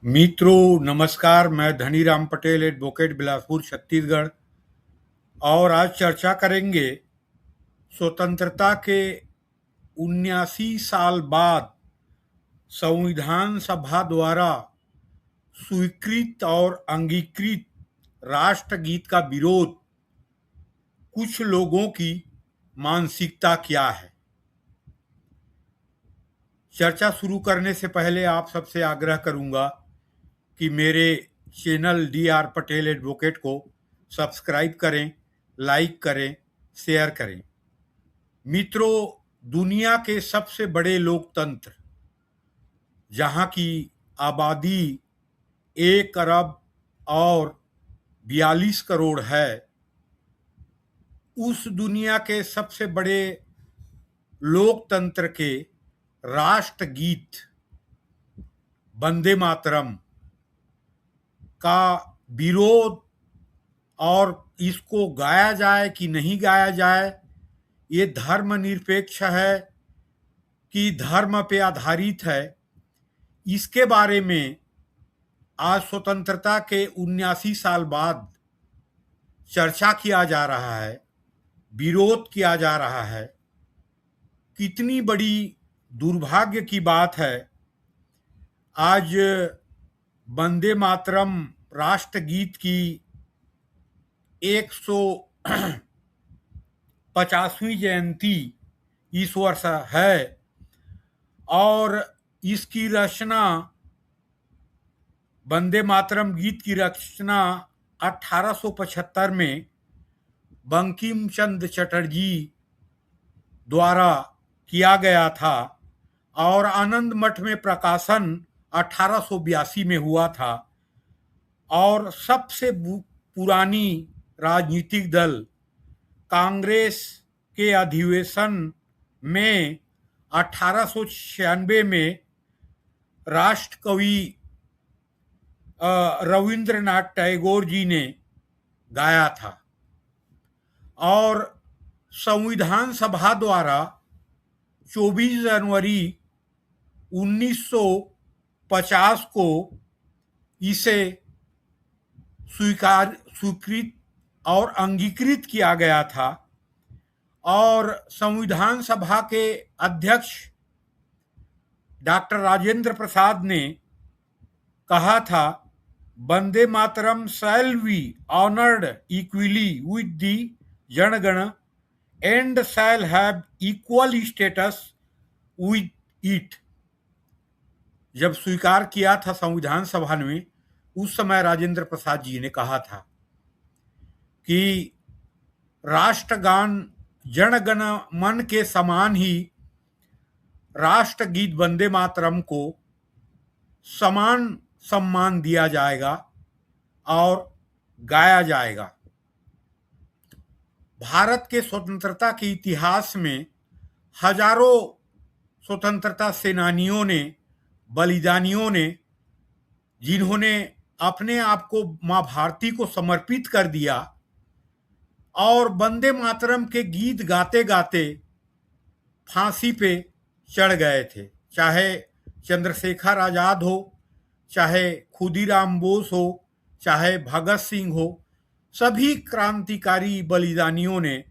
मित्रों नमस्कार। मैं धनीराम पटेल, एडवोकेट, बिलासपुर, छत्तीसगढ़। और आज चर्चा करेंगे स्वतंत्रता के 79 साल बाद संविधान सभा द्वारा स्वीकृत और अंगीकृत राष्ट्रगीत का विरोध कुछ लोगों की मानसिकता क्या है। चर्चा शुरू करने से पहले आप सबसे आग्रह करूंगा कि मेरे चैनल DR पटेल एडवोकेट को सब्सक्राइब करें, लाइक करें, शेयर करें। मित्रों, दुनिया के सबसे बड़े लोकतंत्र जहां की आबादी 1 अरब और 42 करोड़ है, उस दुनिया के सबसे बड़े लोकतंत्र के राष्ट्रगीत वंदे मातरम का विरोध और इसको गाया जाए कि नहीं गाया जाए, ये धर्मनिरपेक्ष है कि धर्म पे आधारित है, इसके बारे में आज स्वतंत्रता के 79 साल बाद चर्चा किया जा रहा है, विरोध किया जा रहा है। कितनी बड़ी दुर्भाग्य की बात है। आज वंदे मातरम राष्ट्रगीत की 150वीं जयंती इस वर्ष है और इसकी रचना, वंदे मातरम गीत की रचना 1875 में बंकिम चंद्र चटर्जी द्वारा किया गया था और आनंद मठ में प्रकाशन 1882 में हुआ था। और सबसे पुरानी राजनीतिक दल कांग्रेस के अधिवेशन में 1896 में राष्ट्रकवि रविंद्रनाथ टैगोर जी ने गाया था और संविधान सभा द्वारा 24 जनवरी 1950 को इसे स्वीकृत और अंगीकृत किया गया था। और संविधान सभा के अध्यक्ष डॉक्टर राजेंद्र प्रसाद ने कहा था, Vande Mataram shall be honoured equally with the Janagana and shall have equal status with it. जब स्वीकार किया था संविधान सभा में, उस समय राजेंद्र प्रसाद जी ने कहा था कि राष्ट्रगान जनगण मन के समान ही राष्ट्रगीत वंदे मातरम को समान सम्मान दिया जाएगा और गाया जाएगा। भारत के स्वतंत्रता के इतिहास में हजारों स्वतंत्रता सेनानियों ने, बलिदानियों ने, जिन्होंने अपने आप को मां भारती को समर्पित कर दिया और वंदे मातरम के गीत गाते गाते फांसी पे चढ़ गए थे। चाहे चंद्रशेखर आजाद हो, चाहे खुदीराम बोस हो, चाहे भगत सिंह हो, सभी क्रांतिकारी बलिदानियों ने।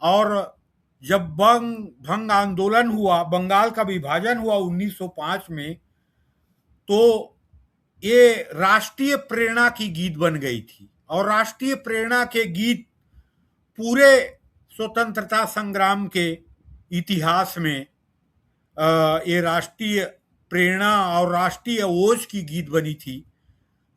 और जब भंग आंदोलन हुआ, बंगाल का विभाजन हुआ 1905 में, तो ये राष्ट्रीय प्रेरणा की गीत बन गई थी। और राष्ट्रीय प्रेरणा के गीत पूरे स्वतंत्रता संग्राम के इतिहास में ये राष्ट्रीय प्रेरणा और राष्ट्रीय ओज की गीत बनी थी,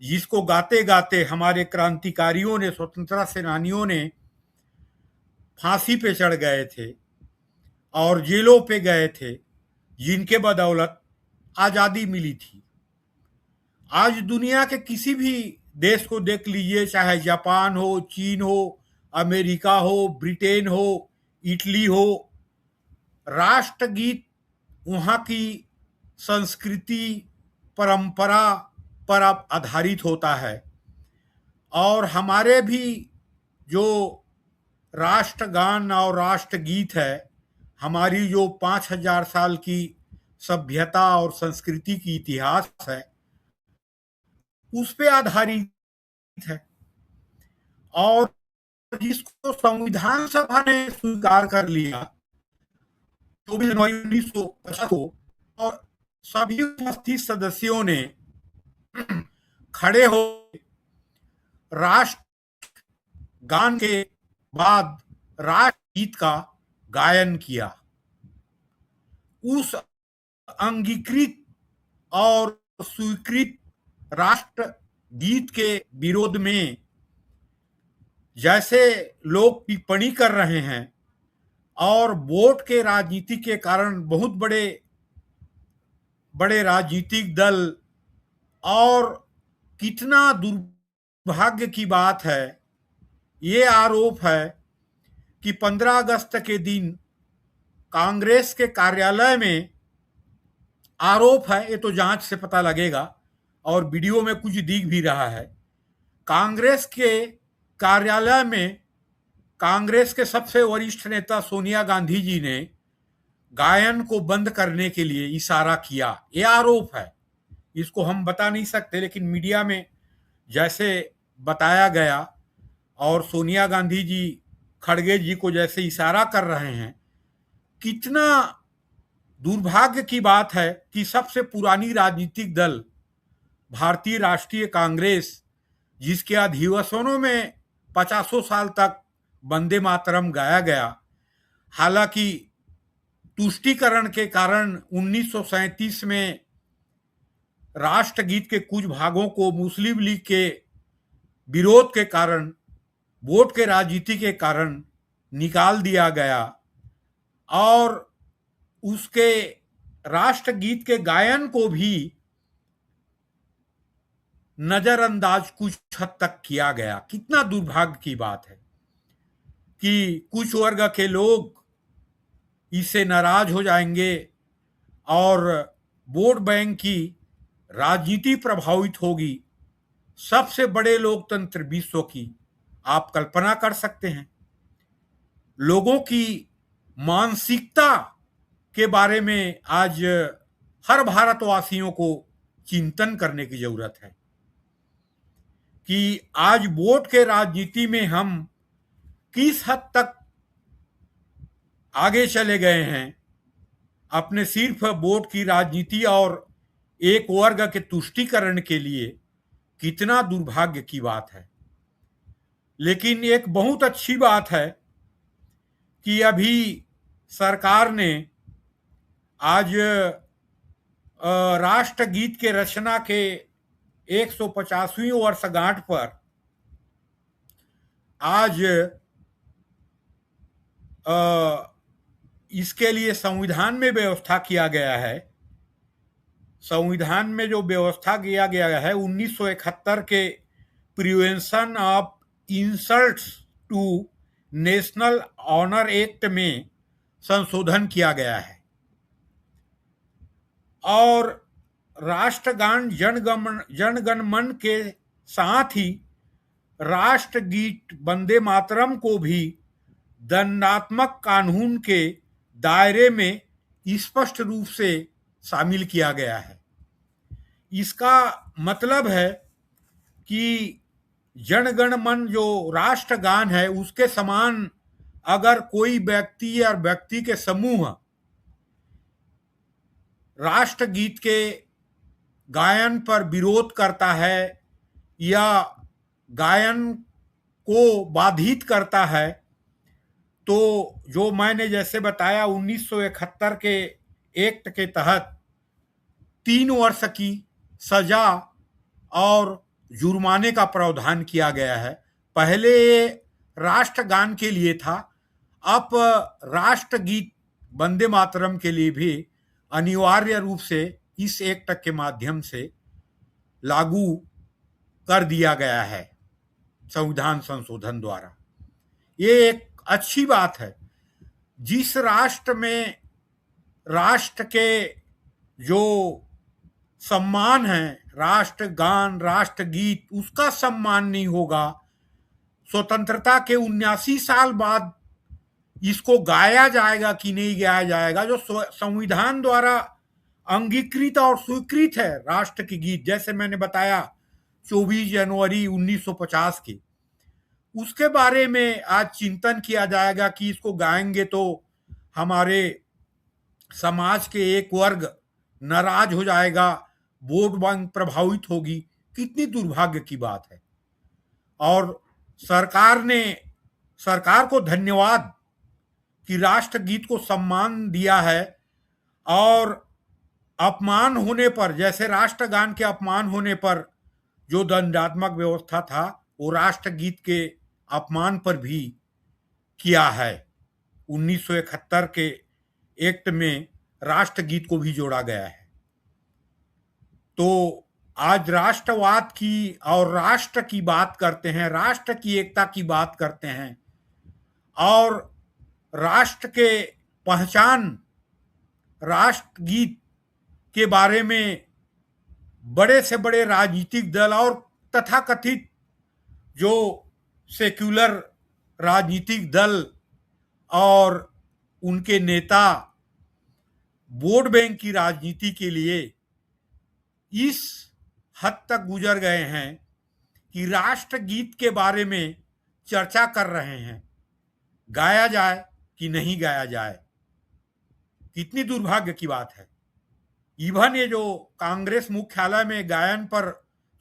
जिसको गाते गाते हमारे क्रांतिकारियों ने, स्वतंत्रता सेनानियों ने फांसी पे चढ़ गए थे और जेलों पे गए थे, जिनके बदौलत आजादी मिली थी। आज दुनिया के किसी भी देश को देख लीजिए, चाहे जापान हो, चीन हो, अमेरिका हो, ब्रिटेन हो, इटली हो, राष्ट्रगीत वहाँ की संस्कृति, परंपरा पर आधारित होता है। और हमारे भी जो राष्ट्रगान और राष्ट्रगीत है, हमारी जो 5000 साल की सभ्यता और संस्कृति की इतिहास है, उस पे आधारित है, और जिसको संविधान सभा ने स्वीकार कर लिया 24 जनवरी 1950 को, और सभी उपस्थित सदस्यों ने खड़े हो राष्ट्र गान के बाद राष्ट्रगीत का गायन किया। उस अंगीकृत और स्वीकृत राष्ट्र गीत के विरोध में जैसे लोग टिप्पणी कर रहे हैं, और वोट के राजनीति के कारण बहुत बड़े बड़े राजनीतिक दल, और कितना दुर्भाग्य की बात है, ये आरोप है कि 15 अगस्त के दिन कांग्रेस के कार्यालय में, आरोप है, ये तो जांच से पता लगेगा, और वीडियो में कुछ दिख भी रहा है, कांग्रेस के कार्यालय में कांग्रेस के सबसे वरिष्ठ नेता सोनिया गांधी जी ने गायन को बंद करने के लिए इशारा किया। यह आरोप है, इसको हम बता नहीं सकते, लेकिन मीडिया में जैसे बताया गया, और सोनिया गांधी जी खड़गे जी को जैसे इशारा कर रहे हैं, कितना दुर्भाग्य की बात है कि सबसे पुरानी राजनीतिक दल भारतीय राष्ट्रीय कांग्रेस, जिसके अधिवेशनों में 50 साल तक वंदे मातरम गाया गया, हालांकि तुष्टीकरण के कारण 1937 में राष्ट्रगीत के कुछ भागों को मुस्लिम लीग के विरोध के कारण, वोट के राजनीति के कारण निकाल दिया गया, और उसके राष्ट्रगीत के गायन को भी नजरअंदाज कुछ हद तक किया गया। कितना दुर्भाग्य की बात है कि कुछ वर्ग के लोग इससे नाराज हो जाएंगे और वोट बैंक की राजनीति प्रभावित होगी। सबसे बड़े लोकतंत्र विश्व की आप कल्पना कर सकते हैं। लोगों की मानसिकता के बारे में आज हर भारतवासियों को चिंतन करने की जरूरत है कि आज वोट के राजनीति में हम किस हद तक आगे चले गए हैं। अपने सिर्फ वोट की राजनीति और एक वर्ग के तुष्टीकरण के लिए, कितना दुर्भाग्य की बात है। लेकिन एक बहुत अच्छी बात है कि अभी सरकार ने आज राष्ट्रगीत के रचना के 150वीं वर्षगांठ पर आज इसके लिए संविधान में व्यवस्था किया गया है। संविधान में जो व्यवस्था किया गया है 1971 के prevention of insults to national honour act में संशोधन किया गया है, और राष्ट्रगान जनगण मन के साथ ही राष्ट्रगीत वंदे मातरम को भी दंडात्मक कानून के दायरे में स्पष्ट रूप से शामिल किया गया है। इसका मतलब है कि जनगण मन जो राष्ट्रगान है, उसके समान अगर कोई व्यक्ति या व्यक्ति के समूह राष्ट्रगीत के गायन पर विरोध करता है या गायन को बाधित करता है, तो जो मैंने जैसे बताया 1971 के एक्ट के तहत 3 वर्ष की सजा और जुर्माने का प्रावधान किया गया है। पहले ये राष्ट्रगान के लिए था, अब राष्ट्रगीत वंदे मातरम के लिए भी अनिवार्य रूप से इस एक्ट के माध्यम से लागू कर दिया गया है संविधान संशोधन द्वारा। ये एक अच्छी बात है। जिस राष्ट्र में राष्ट्र के जो सम्मान है, राष्ट्रगान, राष्ट्रगीत, उसका सम्मान नहीं होगा, स्वतंत्रता के 79 साल बाद इसको गाया जाएगा कि नहीं गाया जाएगा, जो संविधान द्वारा अंगीकृत और स्वीकृत है राष्ट्र की गीत। जैसे मैंने बताया 24 जनवरी 1950 के, उसके बारे में आज चिंतन किया जाएगा कि इसको गाएंगे तो हमारे समाज के एक वर्ग नाराज हो जाएगा, वोट बैंक प्रभावित होगी। कितनी दुर्भाग्य की बात है। और सरकार को धन्यवाद कि राष्ट्रगीत को सम्मान दिया है, और अपमान होने पर, जैसे राष्ट्रगान के अपमान होने पर जो दंडात्मक व्यवस्था था, वो राष्ट्रगीत के अपमान पर भी किया है। 1971 के एक्ट में राष्ट्रगीत को भी जोड़ा गया है। तो आज राष्ट्रवाद की और राष्ट्र की बात करते हैं, राष्ट्र की एकता की बात करते हैं, और राष्ट्र के पहचान राष्ट्रगीत के बारे में बड़े से बड़े राजनीतिक दल और तथाकथित जो सेक्युलर राजनीतिक दल और उनके नेता वोट बैंक की राजनीति के लिए इस हद तक गुजर गए हैं कि राष्ट्रगीत के बारे में चर्चा कर रहे हैं, गाया जाए कि नहीं गाया जाए। कितनी दुर्भाग्य की बात है। इवन ये जो कांग्रेस मुख्यालय में गायन पर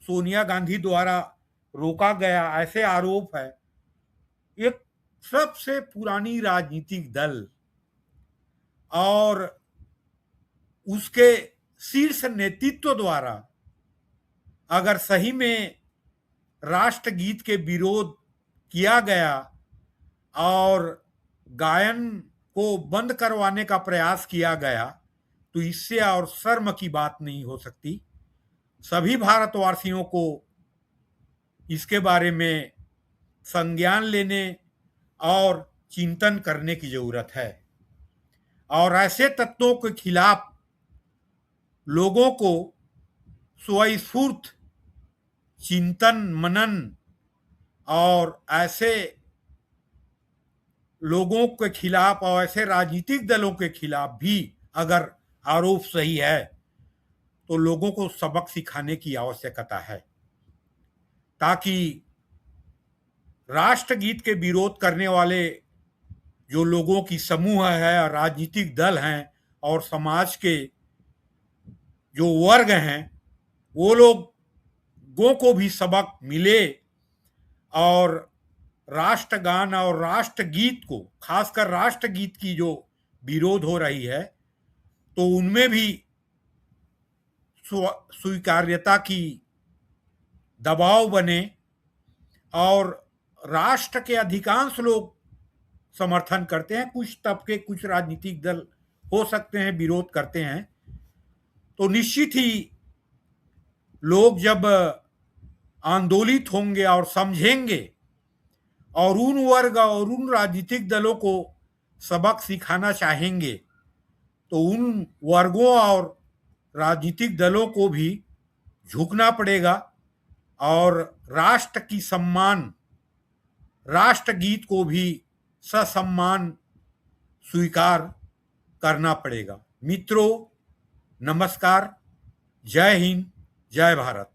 सोनिया गांधी द्वारा रोका गया, ऐसे आरोप है। एक सबसे पुरानी राजनीतिक दल और उसके शीर्ष नेतृत्व द्वारा अगर सही में राष्ट्रगीत के विरोध किया गया और गायन को बंद करवाने का प्रयास किया गया, तो इससे और शर्म की बात नहीं हो सकती। सभी भारतवासियों को इसके बारे में संज्ञान लेने और चिंतन करने की जरूरत है, और ऐसे तत्वों के खिलाफ लोगों को स्वस्फूर्त चिंतन मनन, और ऐसे लोगों के खिलाफ और ऐसे राजनीतिक दलों के खिलाफ भी अगर आरोप सही है तो लोगों को सबक सिखाने की आवश्यकता है, ताकि राष्ट्रगीत के विरोध करने वाले जो लोगों की समूह है, राजनीतिक दल हैं और समाज के जो वर्ग हैं, वो लोगों को भी सबक मिले, और राष्ट्रगान और राष्ट्रगीत को, खासकर राष्ट्रगीत की जो विरोध हो रही है, तो उनमें भी स्वीकार्यता की दबाव बने, और राष्ट्र के अधिकांश लोग समर्थन करते हैं। कुछ तबके, कुछ राजनीतिक दल हो सकते हैं विरोध करते हैं, तो निश्चित ही लोग जब आंदोलित होंगे और समझेंगे और उन वर्ग और उन राजनीतिक दलों को सबक सिखाना चाहेंगे, तो उन वर्गों और राजनीतिक दलों को भी झुकना पड़ेगा और राष्ट्र की सम्मान, राष्ट्रगीत को भी ससम्मान स्वीकार करना पड़ेगा। मित्रों, नमस्कार। जय हिंद, जय भारत।